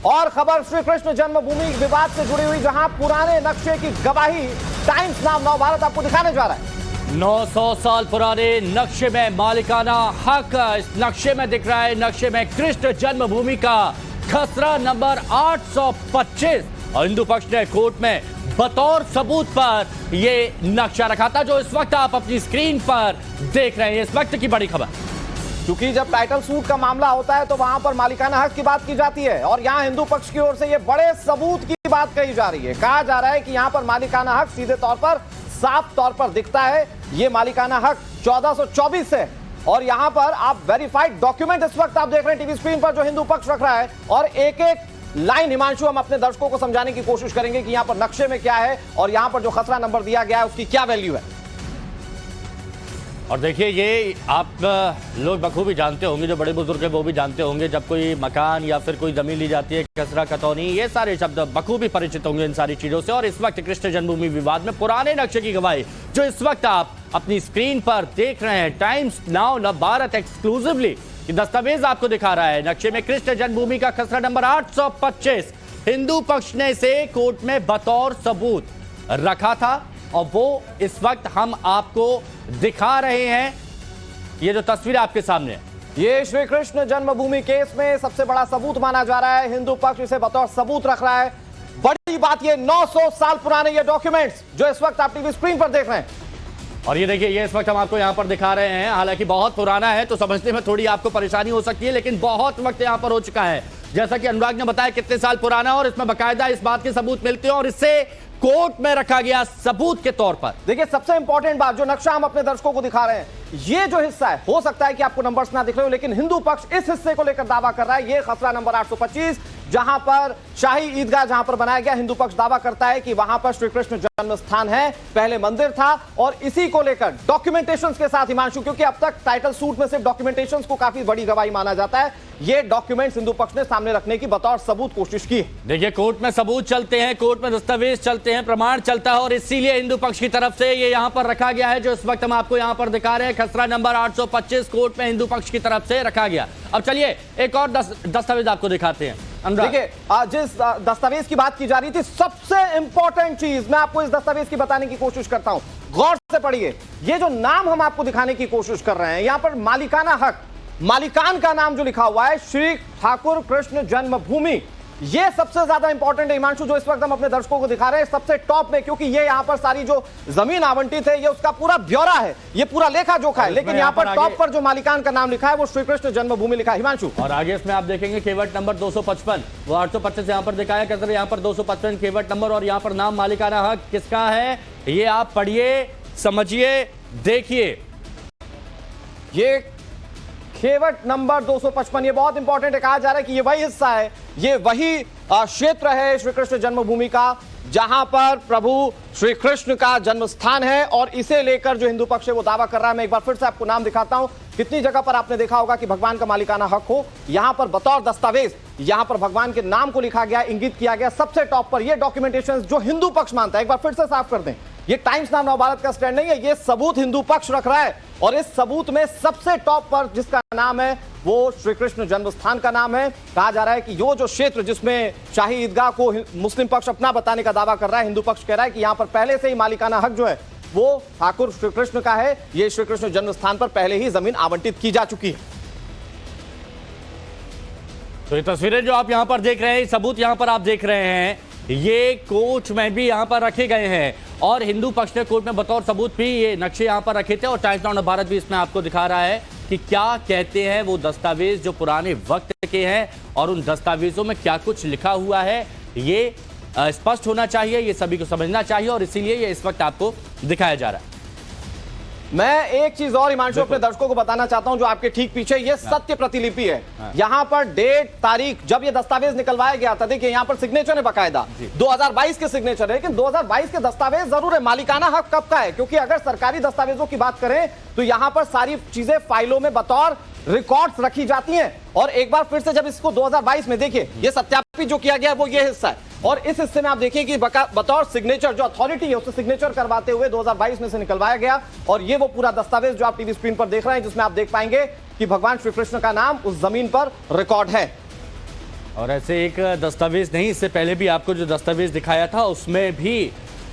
और खबर श्री कृष्ण जन्मभूमि विवाद से जुड़ी हुई, जहां पुराने नक्शे की गवाही टाइम्स नाउ नवभारत आपको दिखाने जा रहा है। 900 साल पुराने नक्शे में मालिकाना हक इस नक्शे में दिख रहा है। नक्शे में कृष्ण जन्मभूमि का खसरा नंबर 825 और हिंदू पक्ष ने कोर्ट में बतौर सबूत पर यह नक्शा रखा था, जो इस वक्त आप अपनी स्क्रीन पर देख रहे हैं। इस वक्त की बड़ी खबर, क्योंकि जब टाइटल सूट का मामला होता है तो वहां पर मालिकाना हक की बात की जाती है और यहां हिंदू पक्ष की ओर से ये बड़े सबूत की बात कही जा रही है। कहा जा रहा है कि यहां पर मालिकाना हक सीधे तौर पर, साफ तौर पर दिखता है। ये मालिकाना हक 1424 है और यहां पर आप वेरीफाइड डॉक्यूमेंट इस वक्त आप देख रहे हैं टीवी स्क्रीन पर, जो हिंदू पक्ष रख रहा है। और एक एक लाइन हिमांशु हम अपने दर्शकों को समझाने की कोशिश करेंगे कि यहां पर नक्शे में क्या है और यहां पर जो खसरा नंबर दिया गया है उसकी क्या वैल्यू है। और देखिए, ये आप लोग बखूबी जानते होंगे, जो बड़े बुजुर्ग हैं वो भी जानते होंगे, जब कोई मकान या फिर कोई जमीन ली जाती है, खसरा खतौनी, ये सारे शब्द बखूबी परिचित होंगे इन सारी चीजों से। और इस वक्त कृष्ण जन्मभूमि विवाद में पुराने नक्शे की गवाही जो इस वक्त आप अपनी स्क्रीन पर देख रहे हैं, टाइम्स नाउ नवभारत एक्सक्लूसिवली दस्तावेज आपको दिखा रहा है। नक्शे में कृष्ण जन्मभूमि का खसरा नंबर 825 हिंदू पक्ष ने इसे कोर्ट में बतौर सबूत रखा था और वो इस वक्त हम आपको दिखा रहे हैं। ये जो तस्वीर आपके सामने है, ये श्री कृष्ण जन्मभूमि केस में सबसे बड़ा सबूत माना जा रहा है। हिंदू पक्ष इसे बतौर सबूत रख रहा है। बड़ी बात ये 900 साल पुराने ये डॉक्यूमेंट्स जो इस वक्त आप टीवी स्क्रीन पर देख रहे हैं। और ये देखिए, ये इस वक्त हम आपको यहां पर दिखा रहे हैं। हालांकि बहुत पुराना है तो समझने में थोड़ी आपको परेशानी हो सकती है, लेकिन बहुत वक्त यहां पर हो चुका है। जैसा कि अनुराग ने बताया कितने साल पुराना, और इसमें बाकायदा इस बात के सबूत मिलते हैं और इससे कोर्ट में रखा गया सबूत के तौर पर। देखिए, सबसे इंपॉर्टेंट बात, जो नक्शा हम अपने दर्शकों को दिखा रहे हैं, ये जो हिस्सा है, हो सकता है कि आपको नंबर्स ना दिख रहे हो, लेकिन हिंदू पक्ष इस हिस्से को लेकर दावा कर रहा है। ये खसरा नंबर 825, जहां पर शाही ईदगाह जहां पर बनाया गया, हिंदू पक्ष दावा करता है कि वहां पर श्री कृष्ण जन्म स्थान है, पहले मंदिर था। और इसी को लेकर डॉक्यूमेंटेशंस के साथ हिमांशु, क्योंकि अब तक टाइटल सूट में सिर्फ डॉक्यूमेंटेशंस को काफी बड़ी गवाही माना जाता है, ये डॉक्यूमेंट्स हिंदू पक्ष ने सामने रखने की बतौर सबूत कोशिश की। देखिए, कोर्ट में सबूत चलते हैं, कोर्ट में दस्तावेज चलते हैं, प्रमाण चलता है और इसीलिए हिंदू पक्ष की तरफ से ये यहां पर रखा गया है, जो इस वक्त हम आपको यहां पर दिखा रहे हैं। खसरा नंबर 825 कोर्ट में हिंदू पक्ष की तरफ से रखा गया। अब चलिए एक और दस्तावेज आपको दिखाते हैं। देखिए, जिस दस्तावेज की बात की जा रही थी, सबसे इंपॉर्टेंट चीज मैं आपको इस दस्तावेज की बताने की कोशिश करता हूं। गौर से पढ़िए, ये जो नाम हम आपको दिखाने की कोशिश कर रहे हैं, यहां पर मालिकाना हक, मालिकान का नाम जो लिखा हुआ है, श्री ठाकुर कृष्ण जन्मभूमि, ये सबसे ज्यादा इंपॉर्टेंट है हिमांशु, जो इस वक्त हम अपने दर्शकों को दिखा रहे हैं सबसे टॉप में, क्योंकि ये यहां पर सारी जो जमीन आवंटित है, ये उसका पूरा ब्यौरा है, ये पूरा लेखा जोखा है। लेकिन यहां पर टॉप पर जो मालिकान का नाम लिखा है वो श्री कृष्ण जन्मभूमि लिखा है हिमांशु। और आगे इसमें आप देखेंगे केवट नंबर 255, वो 825 यहां पर दिखाया कर, यहां पर 255 केवट नंबर, और यहां पर नाम मालिकाना हक किसका है ये आप पढ़िए, समझिए, देखिए। ये खेवट नंबर 255, ये बहुत इंपॉर्टेंट है। कहा जा रहा है कि ये वही हिस्सा है, ये वही क्षेत्र है श्री कृष्ण जन्मभूमि का, जहां पर प्रभु श्री कृष्ण का जन्म स्थान है। और इसे लेकर जो हिंदू पक्ष है वो दावा कर रहा है। मैं एक बार फिर से आपको नाम दिखाता हूं। कितनी जगह पर आपने देखा होगा कि भगवान का मालिकाना हक हो, यहां पर बतौर दस्तावेज यहां पर भगवान के नाम को लिखा गया, इंगित किया गया। सबसे टॉप पर ये डॉक्यूमेंटेशन जो हिंदू पक्ष मानता है, एक बार फिर से साफ कर दें, ये टाइम्स नाउ नवभारत का स्टैंड नहीं है, ये सबूत हिंदू पक्ष रख रहा है। और इस सबूत में सबसे टॉप पर जिसका नाम है वो श्री कृष्ण जन्म स्थान का नाम है। कहा जा रहा है कि यो जो क्षेत्र जिसमें शाही ईदगाह को मुस्लिम पक्ष अपना बताने का दावा कर रहा है, हिंदू पक्ष कह रहा है कि यहां पर पहले से ही मालिकाना हक जो है वो ठाकुर श्री कृष्ण का है। ये श्री कृष्ण जन्म स्थान पर पहले ही जमीन आवंटित की जा चुकी है। तो ये तस्वीरें जो आप यहां पर देख रहे हैं, सबूत यहां पर आप देख रहे हैं, ये कोर्ट में भी यहां पर रखे गए हैं और हिंदू पक्ष ने कोर्ट में बतौर सबूत भी ये नक्शे यहां पर रखे थे। और टाइम्स नाउ नवभारत भी इसमें आपको दिखा रहा है कि क्या कहते हैं वो दस्तावेज जो पुराने वक्त के हैं और उन दस्तावेजों में क्या कुछ लिखा हुआ है, ये स्पष्ट होना चाहिए, ये सभी को समझना चाहिए और इसीलिए ये इस वक्त आपको दिखाया जा रहा है। मैं एक चीज और हिमांशु अपने दर्शकों को बताना चाहता हूं, जो आपके ठीक पीछे ये सत्य प्रतिलिपि है। यहां पर डेट, तारीख, जब ये दस्तावेज निकलवाया गया था, देखिए यहां पर सिग्नेचर है बकायदा, 2022 के सिग्नेचर है। लेकिन 2022 के दस्तावेज जरूर है, मालिकाना हक कब का है? क्योंकि अगर सरकारी दस्तावेजों की बात करें तो यहां पर सारी चीजें फाइलों में बतौर रिकॉर्ड्स रखी जाती हैं। और एक बार फिर से जब इसको 2022 में देखिए, ये सत्यापित जो किया गया वो ये हिस्सा है और इस हिस्से में आप देखिए कि बतौर सिग्नेचर जो अथॉरिटी है उससे सिग्नेचर करवाते हुए 2022 में से निकलवाया गया। और ये वो पूरा दस्तावेज जो आप टीवी स्क्रीन पर देख रहे हैं, जिसमें आप देख पाएंगे कि भगवान श्री कृष्ण का नाम उस जमीन पर रिकॉर्ड है। और ऐसे एक दस्तावेज नहीं, इससे पहले भी आपको जो दस्तावेज दिखाया था उसमें भी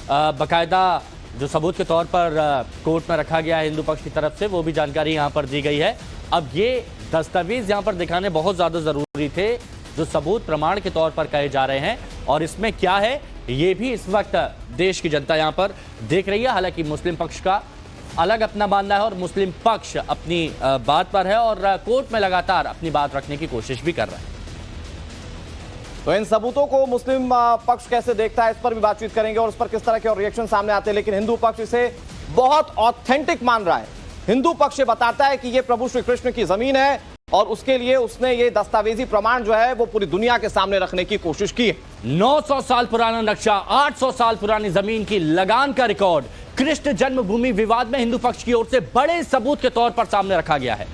बकायदा जो सबूत के तौर पर कोर्ट में रखा गया है हिंदू पक्ष की तरफ से, वो भी जानकारी यहाँ पर दी गई है। अब ये दस्तावेज यहाँ पर दिखाने बहुत ज़्यादा ज़रूरी थे, जो सबूत प्रमाण के तौर पर कहे जा रहे हैं, और इसमें क्या है ये भी इस वक्त देश की जनता यहाँ पर देख रही है। हालांकि मुस्लिम पक्ष का अलग अपना मानना है और मुस्लिम पक्ष अपनी बात पर है और कोर्ट में लगातार अपनी बात रखने की कोशिश भी कर रहा है। तो इन सबूतों को मुस्लिम पक्ष कैसे देखता है, इस पर भी बातचीत करेंगे और उस पर किस तरह के और रिएक्शन सामने आते हैं। लेकिन हिंदू पक्ष इसे बहुत ऑथेंटिक मान रहा है। हिंदू पक्ष बताता है कि ये प्रभु श्री कृष्ण की जमीन है और उसके लिए उसने ये दस्तावेजी प्रमाण जो है वो पूरी दुनिया के सामने रखने की कोशिश की है। 900 साल पुराना नक्शा, 800 साल पुरानी जमीन की लगान का रिकॉर्ड कृष्ण जन्मभूमि विवाद में हिंदू पक्ष की ओर से बड़े सबूत के तौर पर सामने रखा गया है।